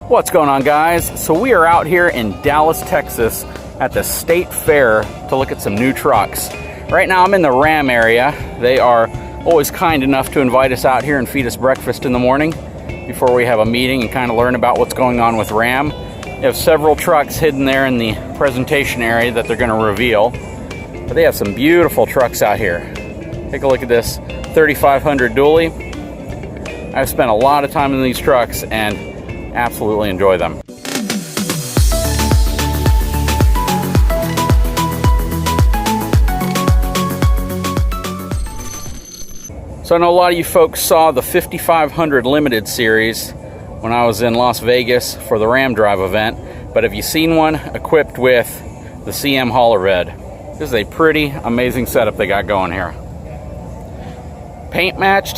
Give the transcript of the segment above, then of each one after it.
What's going on, guys? So we are out here in Dallas, Texas at the State Fair to look at some new trucks. Right now I'm in the Ram area. They are always kind enough to invite us out here and feed us breakfast in the morning before we have a meeting and kind of learn about what's going on with Ram. They have several trucks hidden there in the presentation area that they're going to reveal. But they have some beautiful trucks out here. Take a look at this 3500 dually. I've spent a lot of time in these trucks and absolutely enjoy them. So I know a lot of you folks saw the 5500 Limited Series when I was in Las Vegas for the Ram Drive event, but have you seen one equipped with the CM hauler bed? This is a pretty amazing setup they got going here. Paint matched,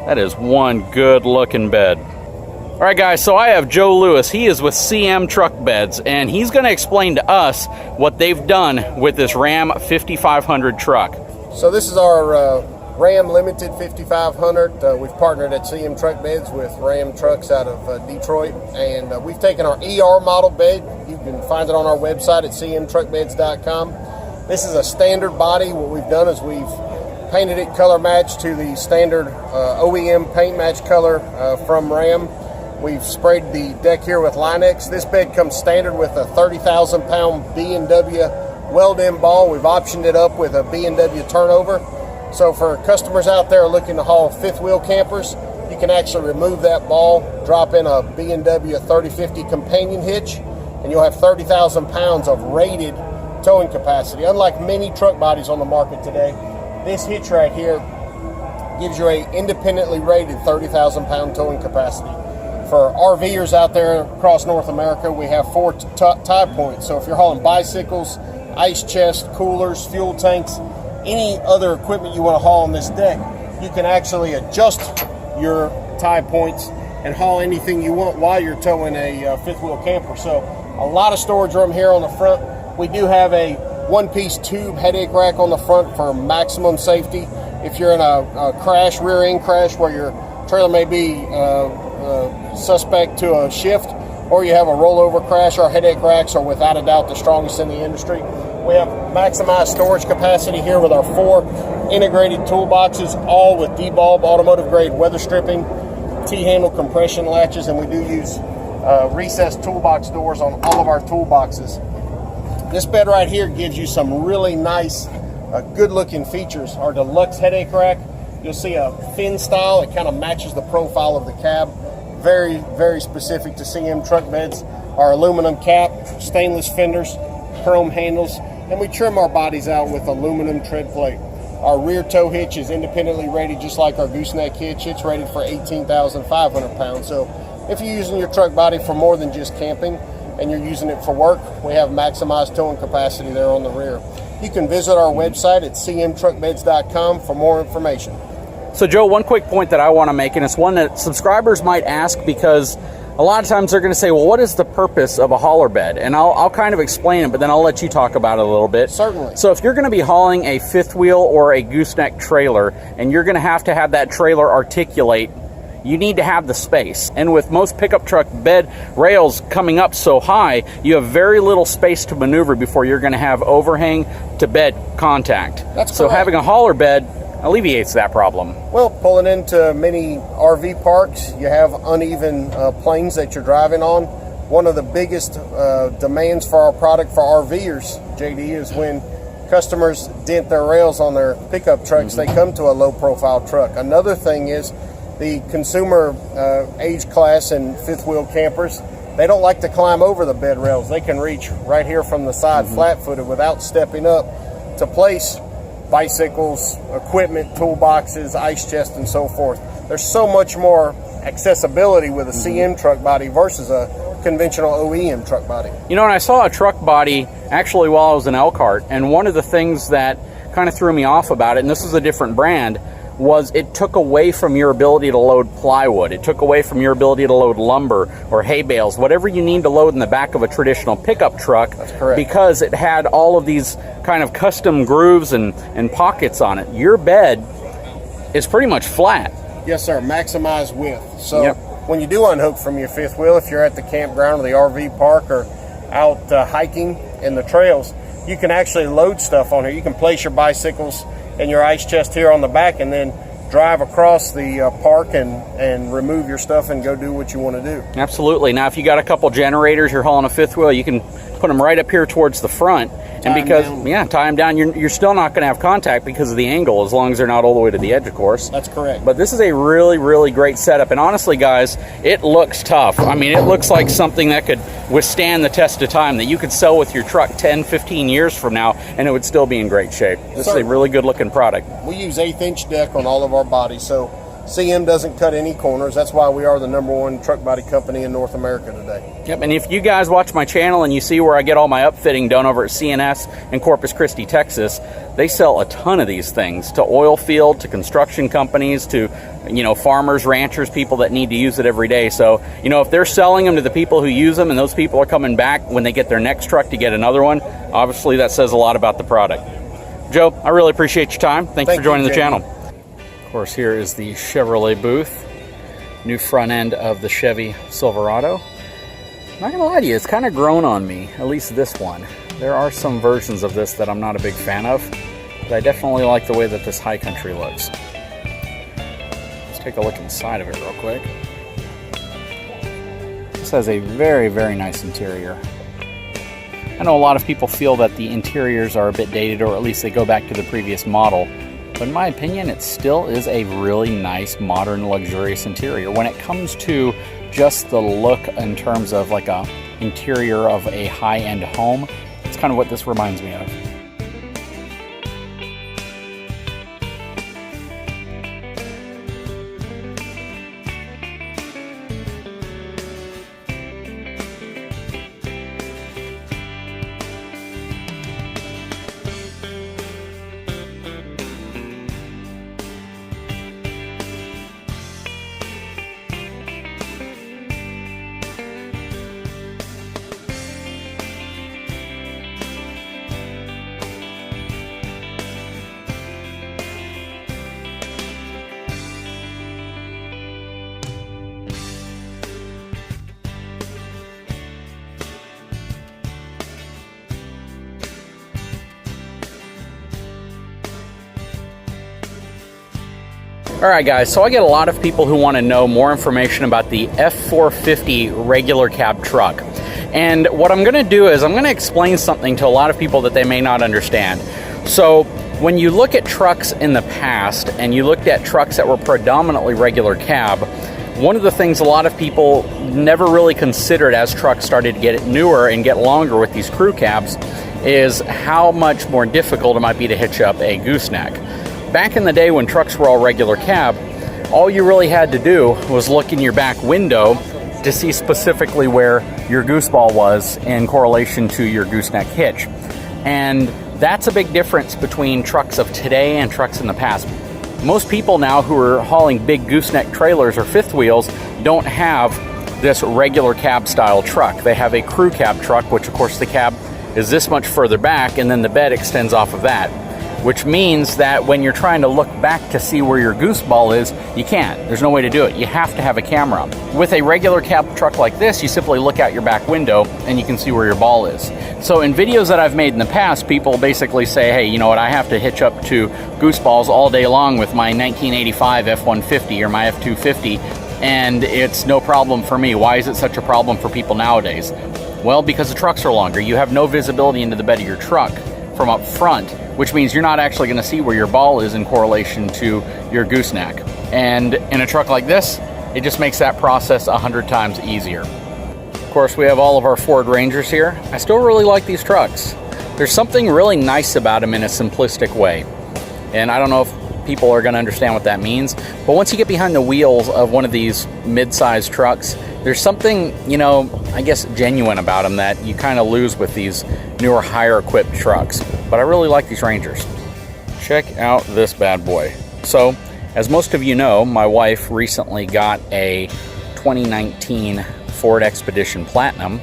that is one good looking bed. All right, guys, so I have Joe Lewis. He is with CM Truck Beds, and he's going to explain to us what they've done with this Ram 5500 truck. So this is our Ram Limited 5500. We've partnered at CM Truck Beds with Ram Trucks out of Detroit, and we've taken our ER model bed. You can find it on our website at cmtruckbeds.com. This is a standard body. What we've done is we've painted it color matched to the standard OEM paint match color from Ram. We've sprayed the deck here with Line-X. This bed comes standard with a 30,000 pound B&W weld-in ball. We've optioned it up with a B&W turnover. So for customers out there looking to haul fifth wheel campers, you can actually remove that ball, drop in a B&W 3050 companion hitch, and you'll have 30,000 pounds of rated towing capacity. Unlike many truck bodies on the market today, this hitch right here gives you a independently rated 30,000 pound towing capacity. For RVers out there across North America, we have 4 tie points. So if you're hauling bicycles, ice chests, coolers, fuel tanks, any other equipment you want to haul on this deck, you can actually adjust your tie points and haul anything you want while you're towing a fifth wheel camper. So a lot of storage room here on the front. We do have a one-piece tube headache rack on the front for maximum safety. If you're in a crash, rear end crash, where your trailer may be suspect to a shift, or you have a rollover crash, our headache racks are without a doubt the strongest in the industry. We have maximized storage capacity here with our 4 integrated toolboxes, all with D-bulb automotive grade weather stripping, T-handle compression latches, and we do use recessed toolbox doors on all of our toolboxes. This bed right here gives you some really nice, good looking features. Our deluxe headache rack, you'll see a fin style. It kind of matches the profile of the cab. Very, very specific to CM Truck Beds. Our aluminum cap, stainless fenders, chrome handles, and we trim our bodies out with aluminum tread plate. Our rear tow hitch is independently rated just like our gooseneck hitch. It's rated for 18,500 pounds. So if you're using your truck body for more than just camping and you're using it for work, we have maximized towing capacity there on the rear. You can visit our website at cmtruckbeds.com for more information. So Joe, one quick point that I want to make, and it's one that subscribers might ask, because a lot of times they're going to say, well, what is the purpose of a hauler bed? And I'll kind of explain it, but then I'll let you talk about it a little bit. Certainly. So if you're going to be hauling a fifth wheel or a gooseneck trailer, and you're going to have that trailer articulate, you need to have the space. And with most pickup truck bed rails coming up so high, you have very little space to maneuver before you're going to have overhang to bed contact. That's so correct. Having a hauler bed alleviates that problem. Well, pulling into many RV parks, you have uneven planes that you're driving on. One of the biggest demands for our product for RVers, JD, is when customers dent their rails on their pickup trucks, they come to a low-profile truck. Another thing is the consumer age class and fifth wheel campers, they don't like to climb over the bed rails. They can reach right here from the side flat-footed without stepping up to place bicycles, equipment, toolboxes, ice chests, and so forth. There's so much more accessibility with a CM truck body versus a conventional OEM truck body. You know, and I saw a truck body actually while I was in Elkhart, and one of the things that kind of threw me off about it, and this is a different brand, was it took away from your ability to load plywood. It took away from your ability to load lumber or hay bales, whatever you need to load in the back of a traditional pickup truck. That's correct. Because it had all of these kind of custom grooves and pockets on it. Your bed is pretty much flat. Yes, sir. Maximize width. So when you do unhook from your fifth wheel, if you're at the campground or the RV park or out hiking in the trails, you can actually load stuff on here. You can place your bicycles and your ice chest here on the back and then drive across the park and remove your stuff and go do what you want to do. Absolutely. Now, if you got a couple generators, you're hauling a fifth wheel, you can put them right up here towards the front. And because, tie them down, you're still not going to have contact because of the angle, as long as they're not all the way to the edge, of course. That's correct. But this is a really, really great setup. And honestly, guys, it looks tough. I mean, it looks like something that could withstand the test of time, that you could sell with your truck 10, 15 years from now, and it would still be in great shape. This is a really good-looking product. We use 1/8" deck on all of our bodies, so CM doesn't cut any corners. That's why we are the #1 truck body company in North America today. Yep, and if you guys watch my channel and you see where I get all my upfitting done over at CNS in Corpus Christi, Texas, they sell a ton of these things to oil field, to construction companies, to farmers, ranchers, people that need to use it every day. So, if they're selling them to the people who use them and those people are coming back when they get their next truck to get another one, obviously that says a lot about the product. Joe, I really appreciate your time. Thanks for joining the channel. Of course, here is the Chevrolet booth. New front end of the Chevy Silverado. I'm not gonna lie to you, it's kind of grown on me, at least this one. There are some versions of this that I'm not a big fan of, but I definitely like the way that this High Country looks. Let's take a look inside of it real quick. This has a very, very nice interior. I know a lot of people feel that the interiors are a bit dated, or at least they go back to the previous model. But in my opinion, it still is a really nice, modern, luxurious interior. When it comes to just the look in terms of like a interior of a high-end home, it's kind of what this reminds me of. Alright guys, so I get a lot of people who want to know more information about the F450 regular cab truck. And what I'm going to do is I'm going to explain something to a lot of people that they may not understand. So when you look at trucks in the past and you looked at trucks that were predominantly regular cab, one of the things a lot of people never really considered as trucks started to get newer and get longer with these crew cabs is how much more difficult it might be to hitch up a gooseneck. Back in the day when trucks were all regular cab, all you really had to do was look in your back window to see specifically where your gooseball was in correlation to your gooseneck hitch. And that's a big difference between trucks of today and trucks in the past. Most people now who are hauling big gooseneck trailers or fifth wheels don't have this regular cab style truck. They have a crew cab truck, which of course the cab is this much further back and then the bed extends off of that. Which means that when you're trying to look back to see where your gooseball is, you can't. There's no way to do it. You have to have a camera. With a regular cab truck like this, you simply look out your back window and you can see where your ball is. So in videos that I've made in the past, people basically say, hey, you know what, I have to hitch up to gooseballs all day long with my 1985 F-150 or my F-250, and it's no problem for me. Why is it such a problem for people nowadays? Well, because the trucks are longer. You have no visibility into the bed of your truck from up front, which means you're not actually going to see where your ball is in correlation to your gooseneck. And in a truck like this, it just makes that process 100 times easier. Of course, we have all of our Ford Rangers here. I still really like these trucks. There's something really nice about them in a simplistic way. And I don't know if people are going to understand what that means, but once you get behind the wheels of one of these mid-sized trucks, there's something, I guess genuine about them that you kind of lose with these newer, higher equipped trucks. But I really like these Rangers. Check out this bad boy. So, as most of you know, my wife recently got a 2019 Ford Expedition Platinum.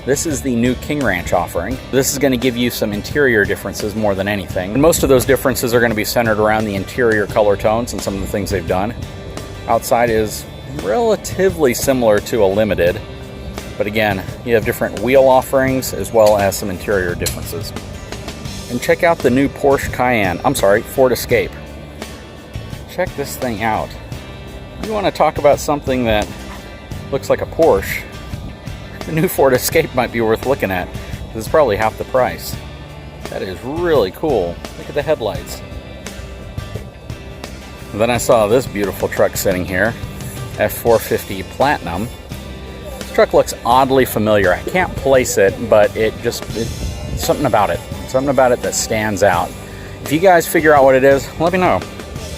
This is the new King Ranch offering. This is going to give you some interior differences more than anything. And most of those differences are going to be centered around the interior color tones and some of the things they've done. Outside is relatively similar to a Limited, but again, you have different wheel offerings as well as some interior differences. And check out the new Porsche Cayenne, I'm sorry, Ford Escape. Check this thing out. You want to talk about something that looks like a Porsche, the new Ford Escape might be worth looking at. It's probably half the price. That is really cool. Look at the headlights. And then I saw this beautiful truck sitting here, F450 Platinum. This truck looks oddly familiar. I can't place it, but something about it. Something about it that stands out. If you guys figure out what it is, let me know.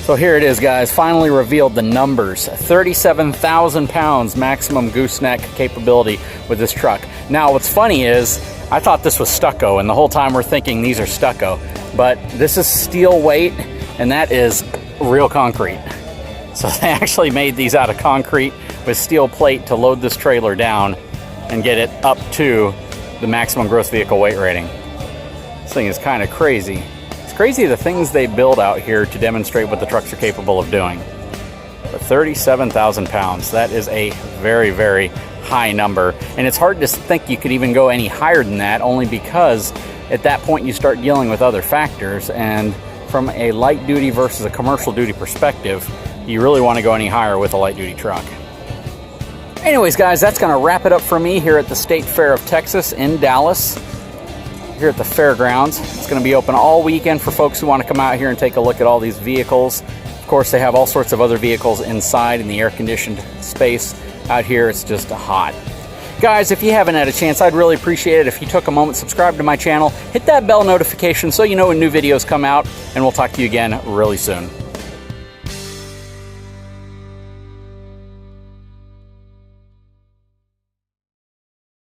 So here it is, guys. Finally revealed the numbers. 37,000 pounds maximum gooseneck capability with this truck. Now, what's funny is, I thought this was stucco, and the whole time we're thinking these are stucco. But this is steel weight, and that is real concrete. So they actually made these out of concrete with steel plate to load this trailer down and get it up to the maximum gross vehicle weight rating. This thing is kind of crazy. It's crazy the things they build out here to demonstrate what the trucks are capable of doing. But 37,000 pounds, that is a very, very high number. And it's hard to think you could even go any higher than that, only because at that point you start dealing with other factors. And from a light duty versus a commercial duty perspective, you really want to go any higher with a light duty truck. Anyways, guys, that's going to wrap it up for me here at the State Fair of Texas in Dallas, here at the fairgrounds. It's going to be open all weekend for folks who want to come out here and take a look at all these vehicles. Of course, they have all sorts of other vehicles inside in the air-conditioned space. Out here, it's just hot. Guys, if you haven't had a chance, I'd really appreciate it if you took a moment, subscribe to my channel, hit that bell notification so you know when new videos come out, and we'll talk to you again really soon.